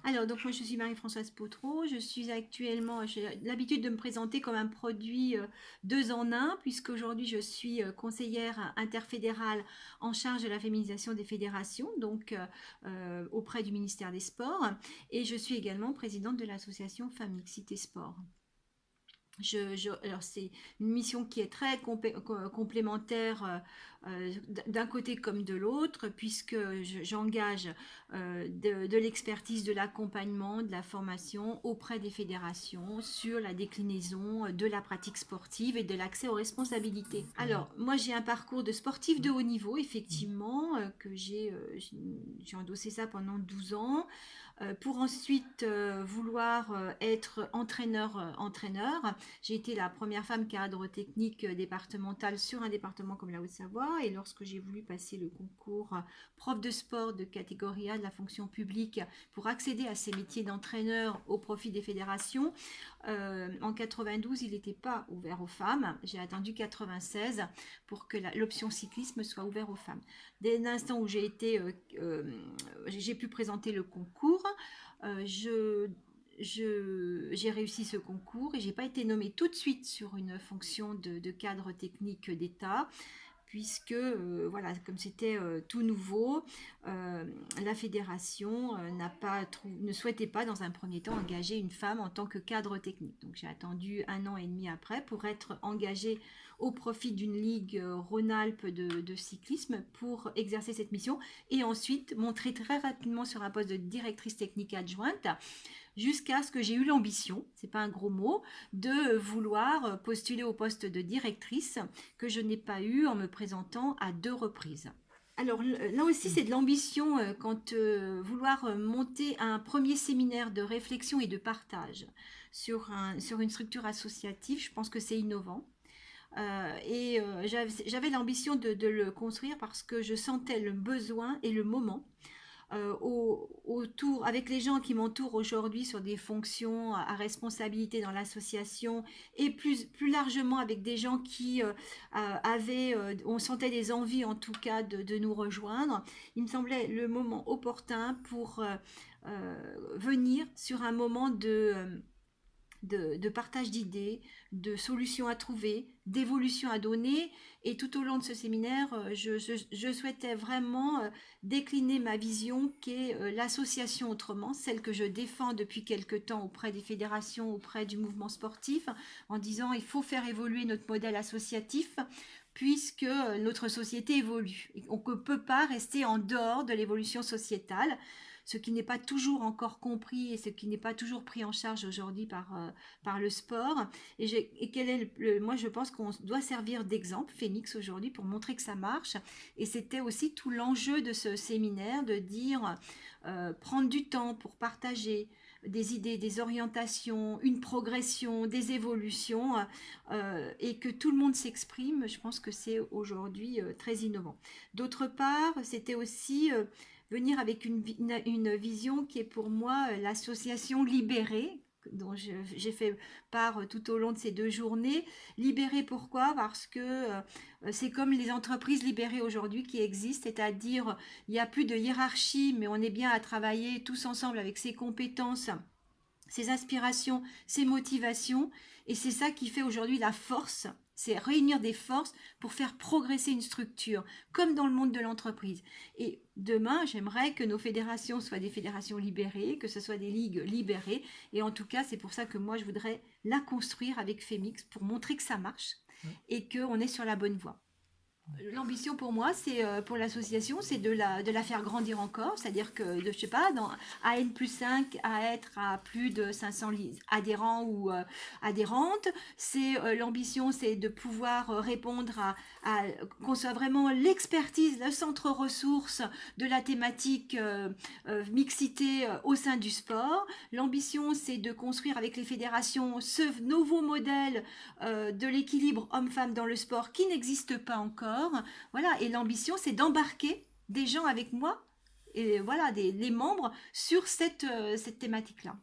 Alors, donc moi je suis Marie-Françoise Potreau, j'ai l'habitude de me présenter comme un produit deux en un, puisqu'aujourd'hui je suis conseillère interfédérale en charge de la féminisation des fédérations, donc auprès du ministère des Sports, et je suis également présidente de l'association Femmes Mixité Sport. Alors c'est une mission qui est très complémentaire d'un côté comme de l'autre, puisque j'engage de l'expertise, de l'accompagnement, de la formation auprès des fédérations sur la déclinaison de la pratique sportive et de l'accès aux responsabilités. Alors, moi j'ai un parcours de sportif de haut niveau, effectivement, j'ai endossé ça pendant 12 ans pour ensuite vouloir être entraîneur. J'ai été la première femme cadre technique départementale sur un département comme la Haute-Savoie, et lorsque j'ai voulu passer le concours prof de sport de catégorie A de la fonction publique pour accéder à ces métiers d'entraîneur au profit des fédérations, en 92 il n'était pas ouvert aux femmes. J'ai attendu 96 pour que l'option cyclisme soit ouverte aux femmes. Dès l'instant où j'ai pu présenter le concours, euh, je, j'ai réussi ce concours et j'ai pas été nommée tout de suite sur une fonction de cadre technique d'État, puisque voilà, comme c'était tout nouveau, la fédération ne souhaitait pas dans un premier temps engager une femme en tant que cadre technique. Donc j'ai attendu un an et demi après pour être engagée au profit d'une ligue Rhône-Alpes de cyclisme pour exercer cette mission, et ensuite montrer très rapidement sur un poste de directrice technique adjointe, jusqu'à ce que j'ai eu l'ambition, c'est pas un gros mot, de vouloir postuler au poste de directrice, que je n'ai pas eu en me présentant à deux reprises. Alors là aussi, c'est de l'ambition quand vouloir monter un premier séminaire de réflexion et de partage sur une structure associative, je pense que c'est innovant. J'avais l'ambition de le construire parce que je sentais le besoin et le moment autour, avec les gens qui m'entourent aujourd'hui sur des fonctions à responsabilité dans l'association, et plus largement avec des gens qui on sentait des envies en tout cas de nous rejoindre. Il me semblait le moment opportun pour venir sur un moment de partage d'idées, de solutions à trouver, d'évolutions à donner. Et tout au long de ce séminaire, je souhaitais vraiment décliner ma vision qui est l'association autrement, celle que je défends depuis quelque temps auprès des fédérations, auprès du mouvement sportif, en disant il faut faire évoluer notre modèle associatif, puisque notre société évolue. Et on ne peut pas rester en dehors de l'évolution sociétale, ce qui n'est pas toujours encore compris et ce qui n'est pas toujours pris en charge aujourd'hui par le sport. Moi, je pense qu'on doit servir d'exemple, Phoenix, aujourd'hui, pour montrer que ça marche. Et c'était aussi tout l'enjeu de ce séminaire, de dire prendre du temps pour partager des idées, des orientations, une progression, des évolutions, et que tout le monde s'exprime. Je pense que c'est aujourd'hui très innovant. D'autre part, c'était aussi venir avec une vision qui est pour moi l'association libérée, dont j'ai fait part tout au long de ces deux journées. Libérée pourquoi? Parce que c'est comme les entreprises libérées aujourd'hui qui existent, c'est-à-dire il n'y a plus de hiérarchie, mais on est bien à travailler tous ensemble avec ses compétences, ses aspirations, ses motivations, et c'est ça qui fait aujourd'hui la force. C'est réunir des forces pour faire progresser une structure, comme dans le monde de l'entreprise. Et demain, j'aimerais que nos fédérations soient des fédérations libérées, que ce soit des ligues libérées. Et en tout cas, c'est pour ça que moi, je voudrais la construire avec Femix pour montrer que ça marche et qu'on est sur la bonne voie. L'ambition pour moi, c'est pour l'association, c'est de la faire grandir encore, c'est-à-dire que, je sais pas, à N plus 5, à être à plus de 500 adhérents ou adhérentes. L'ambition, c'est de pouvoir répondre qu'on soit vraiment l'expertise, le centre ressources de la thématique mixité au sein du sport. L'ambition, c'est de construire avec les fédérations ce nouveau modèle de l'équilibre homme-femme dans le sport qui n'existe pas encore. Voilà, et l'ambition, c'est d'embarquer des gens avec moi, et voilà, les membres sur cette thématique-là.